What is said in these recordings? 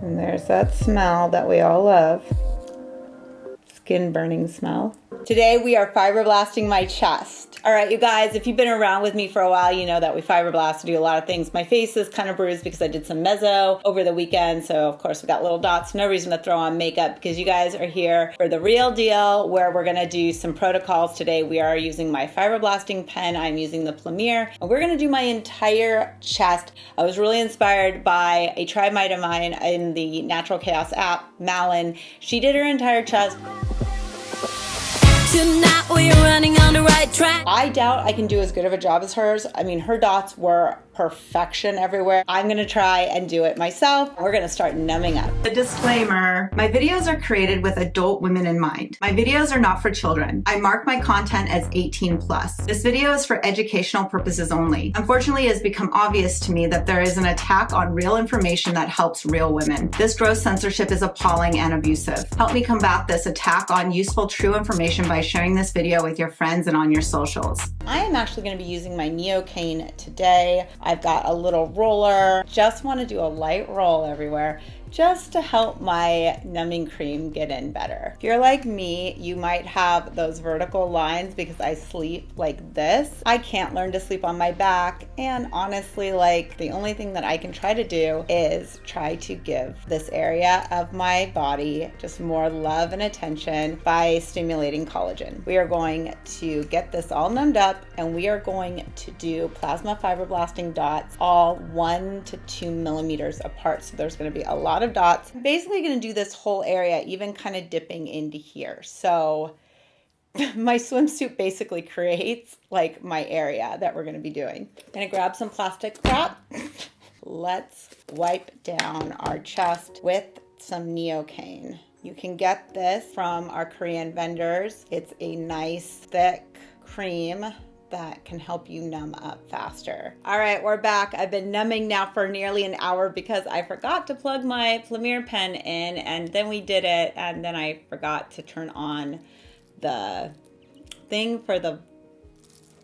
And there's that smell that we all love. Skin burning smell. Today we are fibroblasting my chest. All right, you guys, if you've been around with me for a while, you know that we fibroblast to do a lot of things. My face is kind of bruised because I did some meso over the weekend. So of course we got little dots. No reason to throw on makeup because you guys are here for the real deal where we're gonna do some protocols today. We are using my fibroblasting pen. I'm using the Premier and we're gonna do my entire chest. I was really inspired by a tri-mite of mine in the Natural Chaos app, Malin. She did her entire chest. Tonight we're running on the right track. I doubt I can do as good of a job as hers. I mean, her dots were perfection everywhere. I'm gonna try and do it myself. We're gonna start numbing up. A disclaimer, my videos are created with adult women in mind. My videos are not for children. I mark my content as 18 plus. This video is for educational purposes only. Unfortunately, it has become obvious to me that there is an attack on real information that helps real women. This gross censorship is appalling and abusive. Help me combat this attack on useful, true information by sharing this video with your friends and on your socials. I am actually going to be using my Neocane today. I've got a little roller. Just want to do a light roll everywhere just to help my numbing cream get in better. If you're like me, you might have those vertical lines because I sleep like this. I can't learn to sleep on my back, and honestly, like, the only thing that I can try to do is try to give this area of my body just more love and attention by stimulating collagen. We are going to get this all numbed up and we are going to do plasma fibroblasting dots all 1 to 2 millimeters apart. So there's going to be a lot of dots. I'm basically going to do this whole area, even kind of dipping into here. So my swimsuit basically creates like my area that we're going to be doing. I'm going to grab some plastic wrap. Let's wipe down our chest with some Neocane. You can get this from our Korean vendors. It's a nice thick cream that can help you numb up faster. All right, we're back. I've been numbing now for nearly an hour because I forgot to plug my Premier pen in, and then we did it, and then I forgot to turn on the thing for the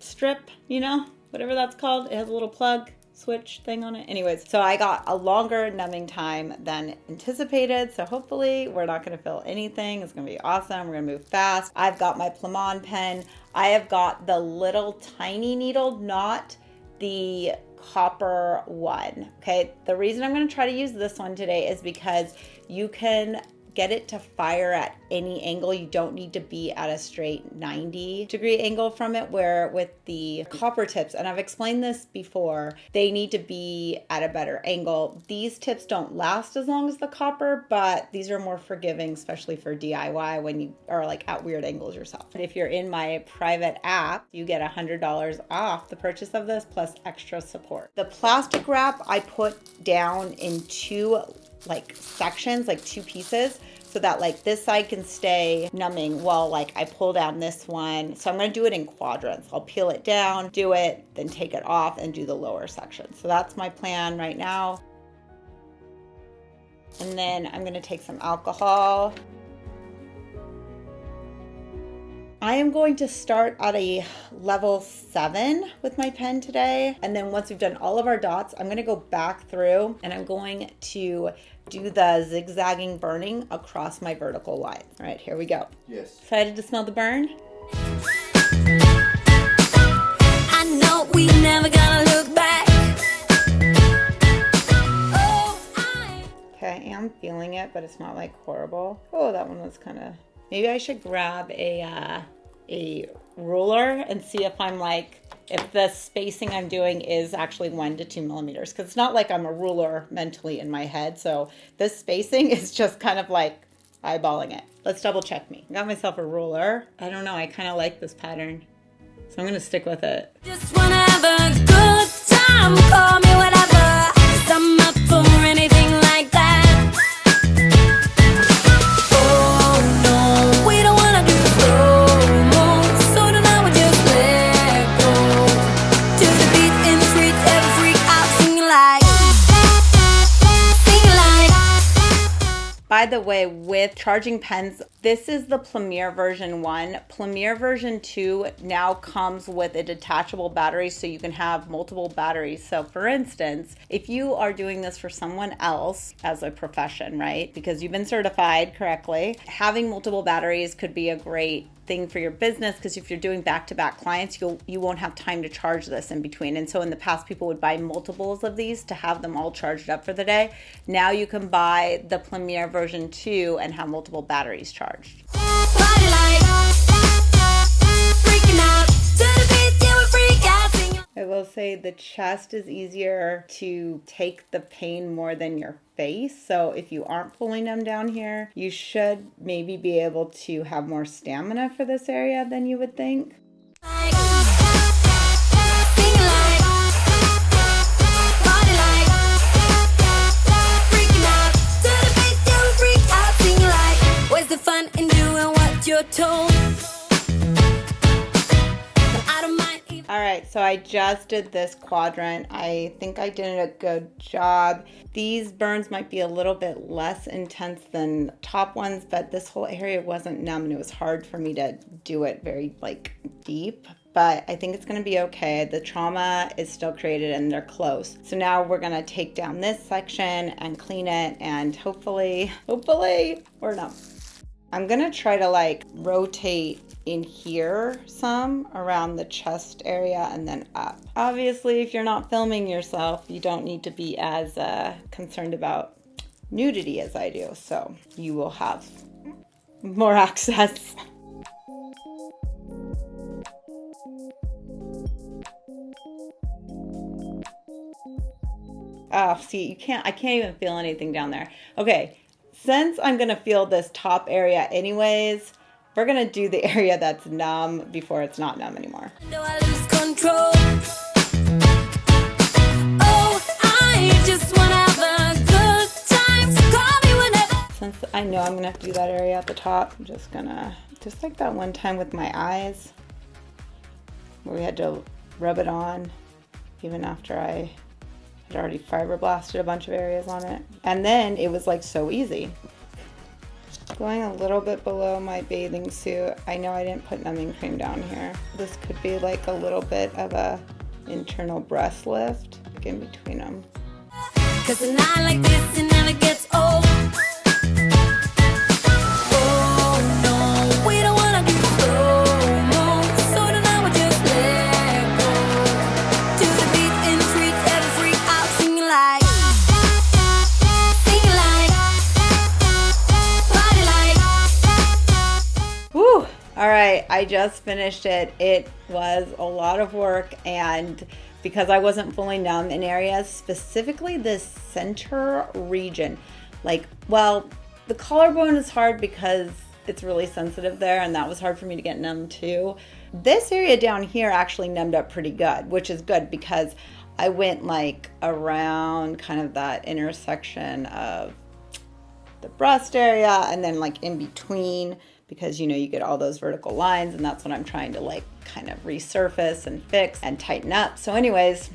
strip, you know, whatever that's called. It has a little plug switch thing on it. Anyways, so I got a longer numbing time than anticipated. So hopefully we're not going to feel anything. It's going to be awesome. We're going to move fast. I've got my Plamon pen. I have got the little tiny needle, not the copper one. Okay. The reason I'm going to try to use this one today is because you can get it to fire at any angle. You don't need to be at a straight 90-degree angle from it, where with the copper tips, and I've explained this before, they need to be at a better angle. These tips don't last as long as the copper, but these are more forgiving, especially for DIY when you are like at weird angles yourself. If you're in my private app, you get $100 off the purchase of this plus extra support. The plastic wrap I put down in two like sections, like two pieces, so that like this side can stay numbing while like I pull down this one. So I'm going to do it in quadrants. I'll peel it down, do it, then take it off and do the lower section. So that's my plan right now. And then I'm going to take some alcohol. I am going to start at a level 7 with my pen today. And then once we've done all of our dots, I'm going to go back through and I'm going to do the zigzagging burning across my vertical lines. All right, here we go. Yes. Excited to smell the burn? I know we never gonna look back. Okay, I am feeling it, but it's not like horrible. Oh, that one was kind of... Maybe I should grab a ruler and see if I'm like, if the spacing I'm doing is actually 1 to 2 millimeters. Because it's not like I'm a ruler mentally in my head. So this spacing is just kind of like eyeballing it. Let's double check me. I got myself a ruler. I don't know. I kind of like this pattern. So I'm going to stick with it. Just wanna have a good time. Call me whatever. 'Cause I'm up for anything like that. Oh no, we don't wanna do slow-mo. So tonight we just let go. To the beat in the streets, every freak out, sing like. By the way, with charging pens, this is the Premier version 1. Premier version 2 now comes with a detachable battery so you can have multiple batteries. So for instance, if you are doing this for someone else as a profession, right? Because you've been certified correctly, having multiple batteries could be a great thing for your business, because if you're doing back-to-back clients, you won't have time to charge this in between. And so in the past, people would buy multiples of these to have them all charged up for the day. Now you can buy the Premier version 2 and have multiple batteries charged. I will say the chest is easier to take the pain more than your face. So if you aren't pulling them down here, you should maybe be able to have more stamina for this area than you would think. Where's the fun in doing what you're told? All right, so I just did this quadrant. I think I did a good job. These burns might be a little bit less intense than top ones, but this whole area wasn't numb and it was hard for me to do it very deep. But I think it's gonna be okay. The trauma is still created and they're close. So now we're gonna take down this section and clean it, and hopefully we're numb. I'm gonna try to rotate in here some around the chest area and then up. Obviously, if you're not filming yourself, you don't need to be as concerned about nudity as I do. So you will have more access. Oh, see, I can't even feel anything down there. Okay, since I'm gonna feel this top area anyways, we're gonna do the area that's numb before it's not numb anymore. Do I lose control? Oh, I just wanna have a good time. So call me whenever. Since I know I'm gonna have to do that area at the top, I'm just gonna, just like that one time with my eyes, where we had to rub it on, even after I had already fibroblasted a bunch of areas on it. And then it was so easy. Going a little bit below my bathing suit. I know I didn't put numbing cream down here. This could be a little bit of a internal breast lift in between them. 'Cause a night like this, it never gets old. Oh no, we don't wanna do slow-mo, so tonight we just let go. To the beat and treat every freak out, singing like, party like. Woo! All right, I just finished it. It was a lot of work, and because I wasn't fully numb in areas, specifically this center region, the collarbone is hard because it's really sensitive there, and that was hard for me to get numb too. This area down here actually numbed up pretty good, which is good because I went around kind of that intersection of the breast area and then in between, because you get all those vertical lines, and that's what I'm trying to kind of resurface and fix and tighten up. So anyways,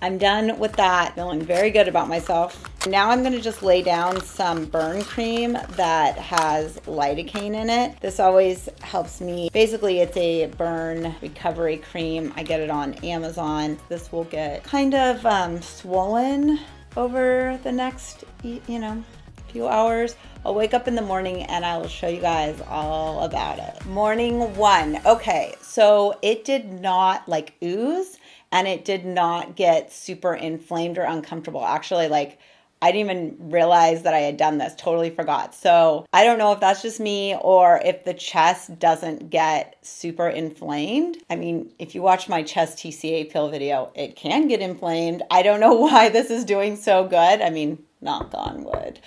I'm done with that, feeling very good about myself. Now I'm gonna just lay down some burn cream that has lidocaine in it. This always helps me. Basically, it's a burn recovery cream. I get it on Amazon. This will get kind of swollen over the next, few hours. I'll wake up in the morning and I will show you guys all about it. Morning 1. Okay, so it did not ooze, and it did not get super inflamed or uncomfortable. Actually, I didn't even realize that I had done this. Totally forgot. So I don't know if that's just me or if the chest doesn't get super inflamed. I mean, if you watch my chest TCA pill video, it can get inflamed. I don't know why this is doing so good. I mean, knock on wood.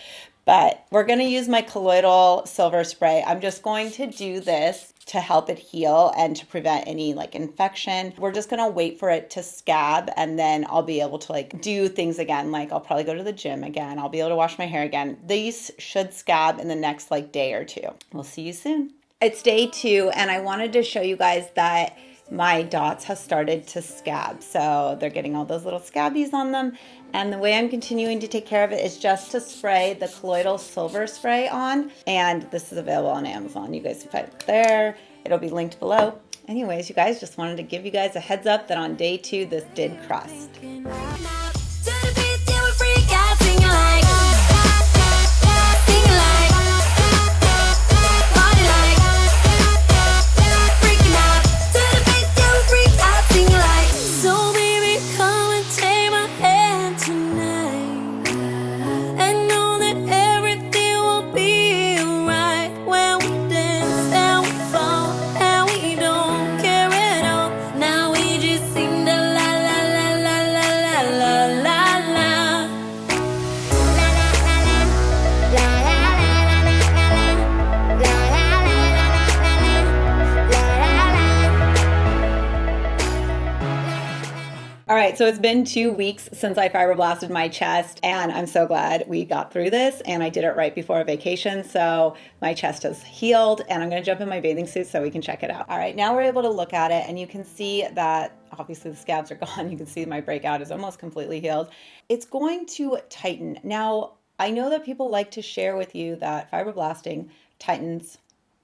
But we're going to use my colloidal silver spray. I'm just going to do this to help it heal and to prevent any infection. We're just going to wait for it to scab, and then I'll be able to do things again. I'll probably go to the gym again. I'll be able to wash my hair again. These should scab in the next day or two. We'll see you soon. It's day 2, and I wanted to show you guys that my dots have started to scab. So they're getting all those little scabbies on them. And the way I'm continuing to take care of it is just to spray the colloidal silver spray on. And this is available on Amazon. You guys can find it there. It'll be linked below. Anyways, you guys, just wanted to give you guys a heads up that on day 2, this did crust. All right, so it's been 2 weeks since I fibroblasted my chest, and I'm so glad we got through this, and I did it right before a vacation, so my chest has healed, and I'm gonna jump in my bathing suit so we can check it out. All right, now we're able to look at it, and you can see that obviously the scabs are gone. You can see my breakout is almost completely healed. It's going to tighten. Now, I know that people like to share with you that fibroblasting tightens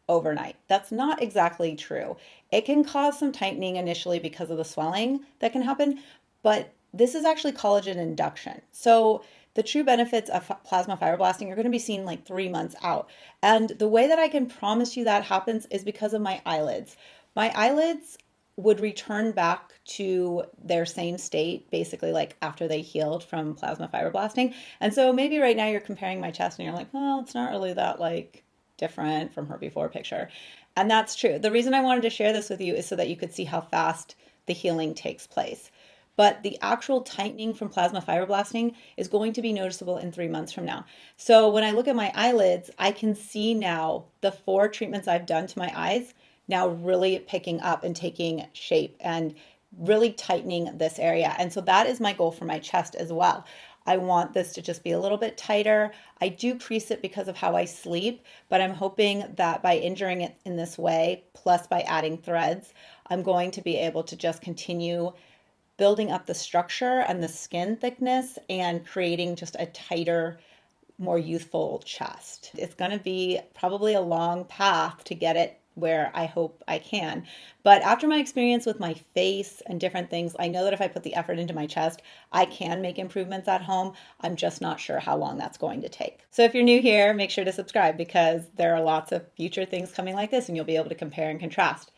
overnight. That's not exactly true. It can cause some tightening initially because of the swelling that can happen, but this is actually collagen induction. So the true benefits of plasma fibroblasting are going to be seen like 3 months out. And the way that I can promise you that happens is because of my eyelids. My eyelids would return back to their same state, basically like after they healed from plasma fibroblasting. And so maybe right now you're comparing my chest and you're like, well, it's not really that like different from her before picture. And that's true. The reason I wanted to share this with you is so that you could see how fast the healing takes place. But the actual tightening from plasma fibroblasting is going to be noticeable in 3 months from now. So when I look at my eyelids, I can see now the 4 treatments I've done to my eyes now really picking up and taking shape and really tightening this area. And so that is my goal for my chest as well. I want this to just be a little bit tighter. I do crease it because of how I sleep, but I'm hoping that by injuring it in this way, plus by adding threads, I'm going to be able to just continue building up the structure and the skin thickness and creating just a tighter, more youthful chest. It's going to be probably a long path to get it where I hope I can. But after my experience with my face and different things, I know that if I put the effort into my chest, I can make improvements at home. I'm just not sure how long that's going to take. So if you're new here, make sure to subscribe because there are lots of future things coming like this and you'll be able to compare and contrast.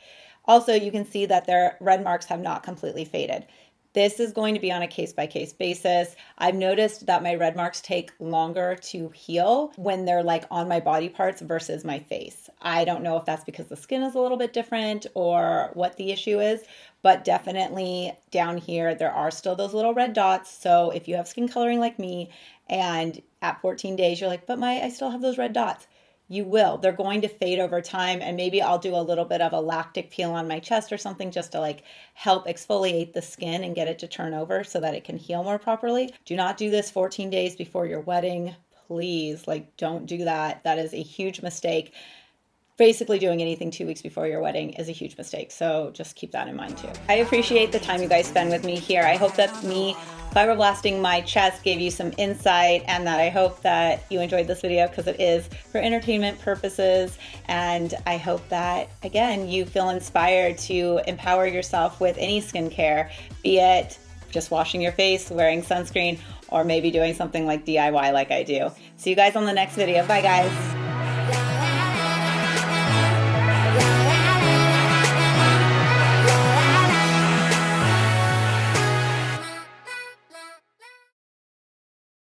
Also, you can see that their red marks have not completely faded. This is going to be on a case-by-case basis. I've noticed that my red marks take longer to heal when they're like on my body parts versus my face. I don't know if that's because the skin is a little bit different or what the issue is, but definitely down here, there are still those little red dots. So if you have skin coloring like me and at 14 days, you're like, but I still have those red dots. You will. They're going to fade over time, and maybe I'll do a little bit of a lactic peel on my chest or something just to like help exfoliate the skin and get it to turn over so that it can heal more properly. Do not do this 14 days before your wedding. Please, like, don't do that. That is a huge mistake. Basically doing anything 2 weeks before your wedding is a huge mistake. So just keep that in mind too. I appreciate the time you guys spend with me here. I hope that me fibroblasting my chest gave you some insight and that I hope that you enjoyed this video because it is for entertainment purposes. And I hope that, again, you feel inspired to empower yourself with any skincare, be it just washing your face, wearing sunscreen, or maybe doing something like DIY like I do. See you guys on the next video. Bye guys.